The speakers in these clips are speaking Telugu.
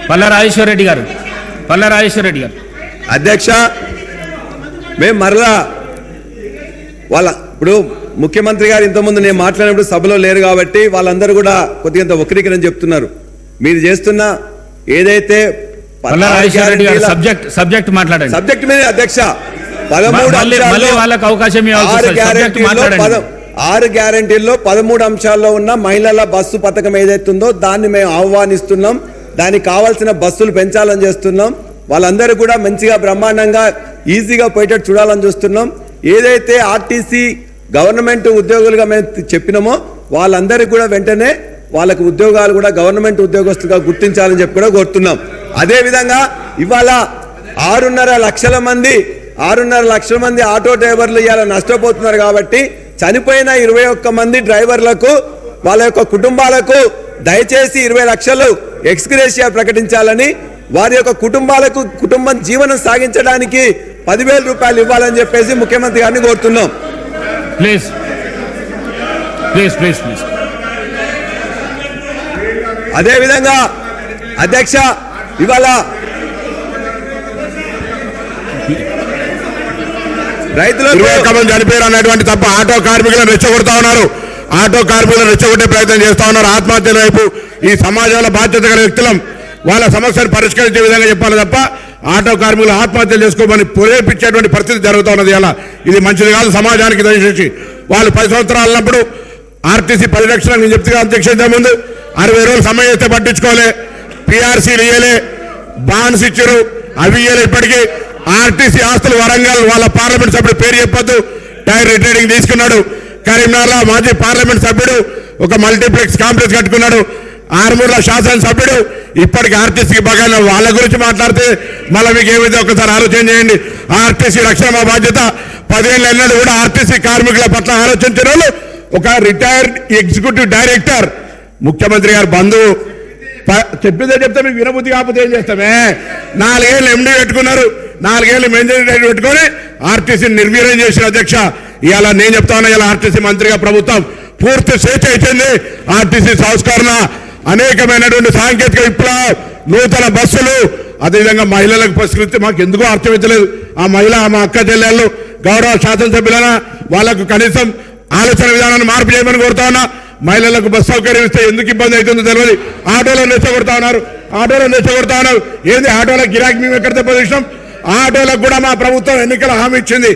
పల్లా రాజేశ్వర రెడ్డి గారు. అధ్యక్ష, మేము మరలా వాళ్ళ ఇప్పుడు ముఖ్యమంత్రి గారు ఇంతకుముందు నేను మాట్లాడినప్పుడు సభలో లేరు కాబట్టి వాళ్ళందరూ కూడా కొద్దిగా వక్రీకరణ చెప్తున్నారు. మీరు చేస్తున్న ఏదైతే సబ్జెక్ట్ మాట్లాడండి. సబ్జెక్ట్ మీద అధ్యక్ష 6 గ్యారంటీల్లో 13 అంశాల్లో ఉన్న మహిళల బస్సు పథకం ఏదైతుందో దాన్ని మేము ఆహ్వానిస్తున్నాం. దానికి కావాల్సిన బస్సులు పెంచాలని చేస్తున్నాం. వాళ్ళందరూ కూడా మంచిగా బ్రహ్మాండంగా ఈజీగా పోయేటట్టు చూడాలని చూస్తున్నాం. ఏదైతే ఆర్టీసీ గవర్నమెంట్ ఉద్యోగులుగా మేము చెప్పినామో వాళ్ళందరికీ కూడా వెంటనే వాళ్ళకు ఉద్యోగాలు కూడా గవర్నమెంట్ ఉద్యోగస్తులుగా గుర్తించాలని చెప్పి కూడా కోరుతున్నాం. అదేవిధంగా ఇవాళ 6.5 లక్షల మంది ఆటో డ్రైవర్లు ఇవాళ నష్టపోతున్నారు కాబట్టి చనిపోయిన 21 మంది డ్రైవర్లకు వాళ్ళ యొక్క కుటుంబాలకు దయచేసి 20 లక్షలు ఎక్స్గ్రేషియా ప్రకటించాలని, వారి యొక్క కుటుంబం జీవనం సాగించడానికి 10,000 రూపాయలు ఇవ్వాలని చెప్పేసి ముఖ్యమంత్రి గారిని కోరుతున్నాం. ప్లీజ్. అదేవిధంగా అధ్యక్ష, ఇవాళ రైతులకు చనిపోయారు అనేటువంటి తప్ప ఆటో కార్మికులను రెచ్చగొడతా ఉన్నారు. ఆటో కార్మికులను రెచ్చగొట్టే ప్రయత్నం చేస్తా ఉన్నారు. ఆత్మహత్యల వైపు ఈ సమాజంలో బాధ్యత గల వ్యక్తులం వాళ్ళ సమస్యను పరిష్కరించే విధంగా చెప్పాలి తప్ప ఆటో కార్మికులు ఆత్మహత్యలు చేసుకోమని ప్రేరేపించేటువంటి పరిస్థితి జరుగుతూ ఉన్నది. అలా ఇది మంచిది కాదు సమాజానికి. దయచేసి వాళ్ళు 10 సంవత్సరాలు ఉన్నప్పుడు ఆర్టీసీ 10 లక్షలు నేను చెప్తున్నా అధ్యక్ష ముందు 60 రోజులు సమయం ఇస్తే పట్టించుకోలే, పిఆర్సీలు ఇయ్యలే, బాండ్స్ ఇచ్చారు, అవి ఇయ్యలే. ఇప్పటికీ ఆర్టీసీ ఆస్తులు వరంగల్ వాళ్ళ పార్లమెంట్ సభ్యుడు పేరు చెప్పొద్దు టైర్ రిటైరింగ్ తీసుకున్నాడు. కరీంనగర్లో మాజీ పార్లమెంట్ సభ్యుడు ఒక మల్టీప్లెక్స్ కాంప్లెక్స్ కట్టుకున్నాడు. ఆర్మూర్లో శాసనసభ్యుడు ఇప్పటికి ఆర్టీసీకి బాగా వాళ్ళ గురించి మాట్లాడితే మళ్ళీ మీకు ఏమైతే ఒకసారి ఆలోచన చేయండి. ఆర్టీసీ రక్షణ మా బాధ్యత. 10 ఏళ్ళు ఎన్నడూ కూడా ఆర్టీసీ కార్మికుల పట్ల ఆలోచించిన వాళ్ళు ఒక రిటైర్డ్ ఎగ్జిక్యూటివ్ డైరెక్టర్ ముఖ్యమంత్రి గారు బంధువు చెప్పిందే చెప్తే మీకు వినబుద్ధి కాకపోతే ఏం చేస్తామే? 4 ఏళ్ళు ఎండీ పెట్టుకున్నారు, 4 ఏళ్ళు మెయింటెనెన్స్ పెట్టుకొని ఆర్టీసీని నిర్వీర్యం చేసిన అధ్యక్ష. ఇవాళ నేను చెప్తా ఉన్నా, ఇలా ఆర్టీసీ మంత్రిగా ప్రభుత్వం పూర్తి స్వేచ్ఛ ఇచ్చింది. ఆర్టీసీ సంస్కరణ, అనేకమైనటువంటి సాంకేతిక విప్లవం, నూతన బస్సులు, అదేవిధంగా మహిళలకు పరిష్కరిస్తే మాకు ఎందుకో అర్థమైతలేదు. ఆ మహిళ మా అక్క చెల్లెళ్ళు గౌరవ శాసనసభ్యులైనా వాళ్ళకు కనీసం ఆలోచన విధానాన్ని మార్పు చేయమని కోరుతా ఉన్నా. మహిళలకు బస్సు సౌకర్యం ఇస్తే ఎందుకు ఇబ్బంది అవుతుందో తెలియదు. ఆటోలో రెచ్చగొడతా ఉన్నారు. ఏంది ఆటోల గిరాకీ మేము ఎక్కడ దెబ్బతీసినాం? ఆటోలకు కూడా మా ప్రభుత్వం ఎన్నికల హామీ ఇచ్చింది.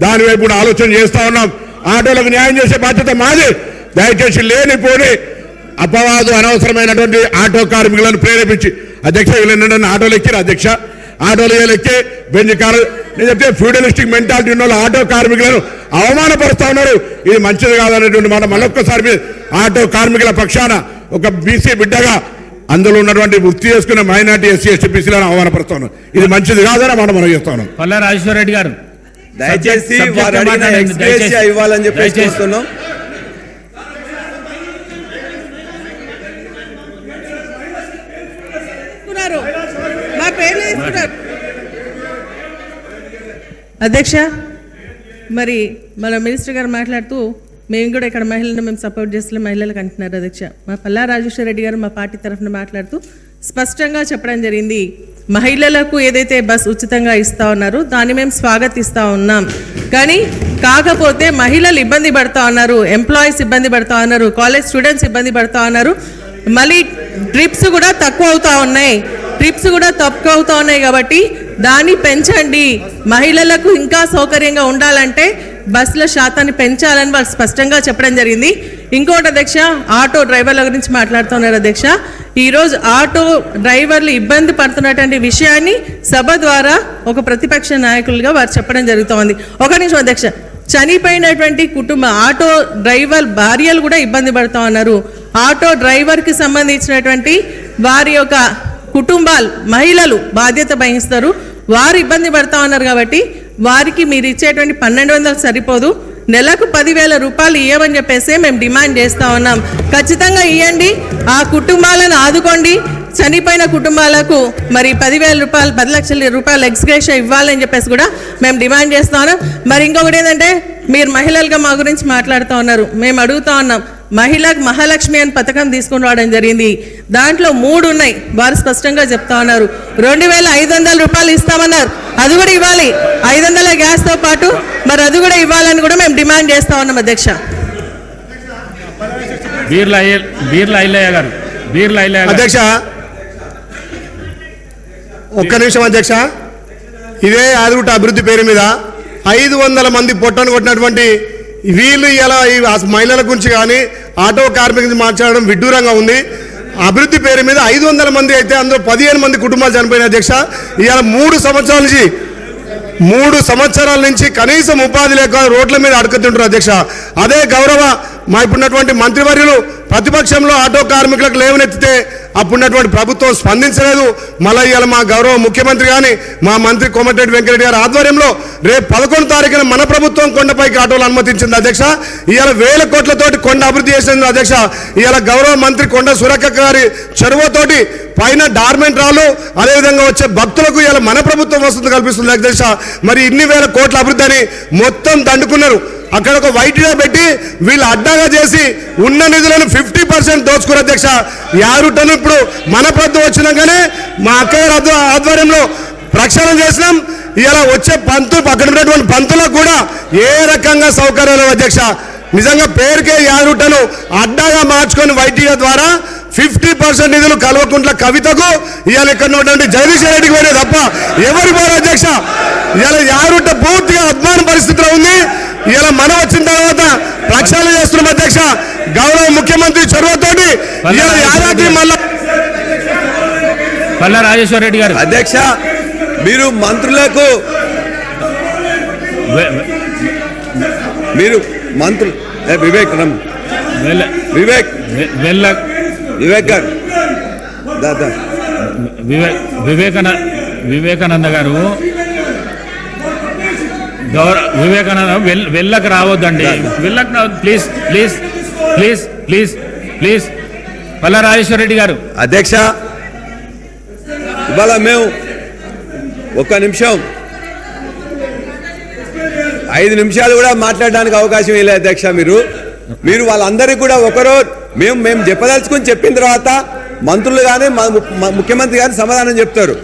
దాని వైపు కూడా ఆలోచన చేస్తా ఉన్నాం. ఆటోలకు న్యాయం చేసే బాధ్యత మాది. దయచేసి లేనిపోని అపవాదు అనవసరమైనటువంటి ఆటో కార్మికులను ప్రేరేపించి అధ్యక్ష వీళ్ళని ఆటోలు ఎక్కిరు అధ్యక్ష. ఆటోలు ఎక్కి బెంజ్ కారు నేను చెప్తే ఫ్యూడలిస్టిక్ మెంటాలిటీ ఉన్న ఆటో కార్మికులను అవమానపరుస్తా ఉన్నారు. ఇది మంచిది కాదనేటువంటి మాట మళ్ళొక్కసారి ఆటో కార్మికుల పక్షాన ఒక బీసీ బిడ్డగా అందులో ఉన్నటువంటి వృత్తి చేసుకున్న మైనార్టీ ఎస్సీ ఎస్టీ బీసీలను అవమానపరుస్తా ఉన్నారు. ఇది మంచిది కాదని మాట మనం చేస్తా ఉన్నాం. పల్లా రాజేశ్వర రెడ్డి గారు దయచేసి ఇవ్వాలని చెప్పేసి చేస్తున్నాం. అధ్యక్ష, మరి మన మినిస్టర్ గారు మాట్లాడుతూ మేము కూడా ఇక్కడ మహిళలను మేము సపోర్ట్ చేస్తున్న మహిళలకు అంటున్నారు అధ్యక్ష. మా పల్లా రాజేశ్వర రెడ్డి గారు మా పార్టీ తరఫున మాట్లాడుతూ స్పష్టంగా చెప్పడం జరిగింది, మహిళలకు ఏదైతే బస్ ఉచితంగా ఇస్తా ఉన్నారో దాన్ని మేము స్వాగతిస్తూ ఉన్నాం. కానీ కాకపోతే మహిళలు ఇబ్బంది పడుతూ ఉన్నారు, ఎంప్లాయీస్ ఇబ్బంది పడుతూ ఉన్నారు, కాలేజ్ స్టూడెంట్స్ ఇబ్బంది పడుతూ ఉన్నారు. మళ్ళీ ట్రిప్స్ కూడా తక్కువ అవుతూ ఉన్నాయి కాబట్టి దాన్ని పెంచండి. మహిళలకు ఇంకా సౌకర్యంగా ఉండాలంటే బస్సుల శాతాన్ని పెంచాలని వాళ్ళు స్పష్టంగా చెప్పడం జరిగింది. ఇంకోటి అధ్యక్ష, ఆటో డ్రైవర్ల గురించి మాట్లాడుతున్నారు అధ్యక్ష. ఈరోజు ఆటో డ్రైవర్లు ఇబ్బంది పడుతున్నటువంటి విషయాన్ని సభ ద్వారా ఒక ప్రతిపక్ష నాయకులుగా వారు చెప్పడం జరుగుతోంది. ఒక నిమిషం అధ్యక్ష, చనిపోయినటువంటి ఆటో డ్రైవర్ భార్యలు కూడా ఇబ్బంది పడుతూ ఉన్నారు. ఆటో డ్రైవర్కి సంబంధించినటువంటి వారి యొక్క కుటుంబాలు మహిళలు బాధ్యత వహిస్తారు, వారు ఇబ్బంది పడుతూ ఉన్నారు. కాబట్టి వారికి మీరు ఇచ్చేటువంటి 1200 సరిపోదు, నెలకు 10,000 రూపాయలు ఇవ్వమని చెప్పేసి మేము డిమాండ్ చేస్తూ ఉన్నాం. ఖచ్చితంగా ఇవ్వండి, ఆ కుటుంబాలను ఆదుకోండి. చనిపోయిన కుటుంబాలకు మరి 10,000 రూపాయలు 10 లక్షల రూపాయలు ఎక్స్గ్రేషియా ఇవ్వాలని చెప్పేసి కూడా మేము డిమాండ్ చేస్తూ ఉన్నాం. మరి ఇంకొకటి ఏంటంటే, మీరు మహిళలుగా మా గురించి మాట్లాడుతూ ఉన్నారు. మేము అడుగుతూ ఉన్నాం, మహిళకు మహాలక్ష్మి అని పథకం తీసుకుని రావడం జరిగింది. దాంట్లో 3 ఉన్నాయి. వారు స్పష్టంగా చెప్తా ఉన్నారు 2500 రూపాయలు ఇస్తామన్నారు. అది కూడా ఇవ్వాలి. 500 గ్యాస్తో పాటు మరి అది కూడా ఇవ్వాలని కూడా మేము డిమాండ్ చేస్తా ఉన్నాం అధ్యక్ష. బీర్ల ఐలయ్య గారు. అధ్యక్ష ఒక్క నిమిషం అధ్యక్ష. ఇదే ఆదిగుట్ట అభివృద్ధి పేరు మీద 500 మంది పొట్టను కొట్టినటువంటి వీళ్ళు ఇలా ఈ మహిళల గురించి కానీ ఆటో కార్మికుల గురించి మాట్లాడడం విడ్డూరంగా ఉంది. అభివృద్ధి పేరు మీద 500 మంది అయితే అందులో 15 మంది కుటుంబాలు చనిపోయిన అధ్యక్ష. ఇవాళ 3 సంవత్సరాల నుంచి కనీసం ఉపాధి లేక రోడ్ల మీద అడుగుతుంటారు అధ్యక్ష. అదే గౌరవ మా ఇప్పుడున్నటువంటి మంత్రివర్యులు ప్రతిపక్షంలో ఆటో కార్మికులకు లేవనెత్తితే అప్పుడున్నటువంటి ప్రభుత్వం స్పందించలేదు. మళ్ళీ ఇవాళ మా గౌరవ ముఖ్యమంత్రి కానీ మా మంత్రి కోమటిరెడ్డి వెంకరెడ్డి గారి ఆధ్వర్యంలో రేపు 11 తారీఖున మన ప్రభుత్వం కొండపైకి ఆటోలు అనుమతించింది అధ్యక్ష. ఇవాళ 1000 కోట్లతోటి కొండ అభివృద్ధి చేసింది అధ్యక్ష. ఇవాళ గౌరవ మంత్రి కొండ సురేఖ గారి చొరవతోటి పైన డార్మెంట్ రాళ్ళు అదేవిధంగా వచ్చే భక్తులకు ఇవాళ మన ప్రభుత్వం వసతి కల్పిస్తుంది అధ్యక్ష. మరి ఇన్ని 1000 కోట్ల అభివృద్ధి అని మొత్తం దండుకున్నారు. అక్కడ ఒక వైట్ డే పెట్టి వీళ్ళు అడ్డాగా చేసి ఉన్న నిధులను 50% దోచుకున్నారు అధ్యక్ష. యారుటను ఇప్పుడు మన ప్రభుత్వం వచ్చినాకనే మా అక్కయ్య ఆధ్వర్యంలో ప్రక్షాళన చేసినాం. ఇలా వచ్చే అక్కడ ఉన్నటువంటి పంతులకు కూడా ఏ రకంగా సౌకర్యాలు అధ్యక్ష. నిజంగా పేరుకే యారుటను అడ్డాగా మార్చుకొని వైటీగా ద్వారా 50% నిధులు కల్వకుంట్ల కవితకు ఇవాళ ఇక్కడ ఉన్నటువంటి జగదీశ్వర రెడ్డికి పోయినా తప్ప ఎవరు పోరు అధ్యక్ష. ఇవాళ యారుట పూర్తిగా అద్మాన పరిస్థితిలో ఉంది. ఇలా మనం వచ్చిన తర్వాత ప్రక్షాళన చేస్తున్నాం అధ్యక్ష. గౌరవ ముఖ్యమంత్రి చొరవతోటి ఇలా యాదాద్రి మళ్ళా పల్లా రాజేశ్వర రెడ్డి గారు. అధ్యక్ష మీరు మంత్రులకు వివేక్ గారు వివేకానంద గారు వివేకానంద వెళ్ళకు రావద్దండి. వెళ్ళకు please please please please please Palla Rajeshwara Reddy గారు. అధ్యక్ష ఇవాళ మేము 1 నిమిషం 5 నిమిషాలు కూడా మాట్లాడడానికి అవకాశం ఇవ్వలేదు అధ్యక్ష. మీరు వాళ్ళందరికీ కూడా ఒకరో మేము చెప్పదలుచుకుని చెప్పిన తర్వాత మంత్రులు కానీ ముఖ్యమంత్రి కానీ సమాధానం చెప్తారు.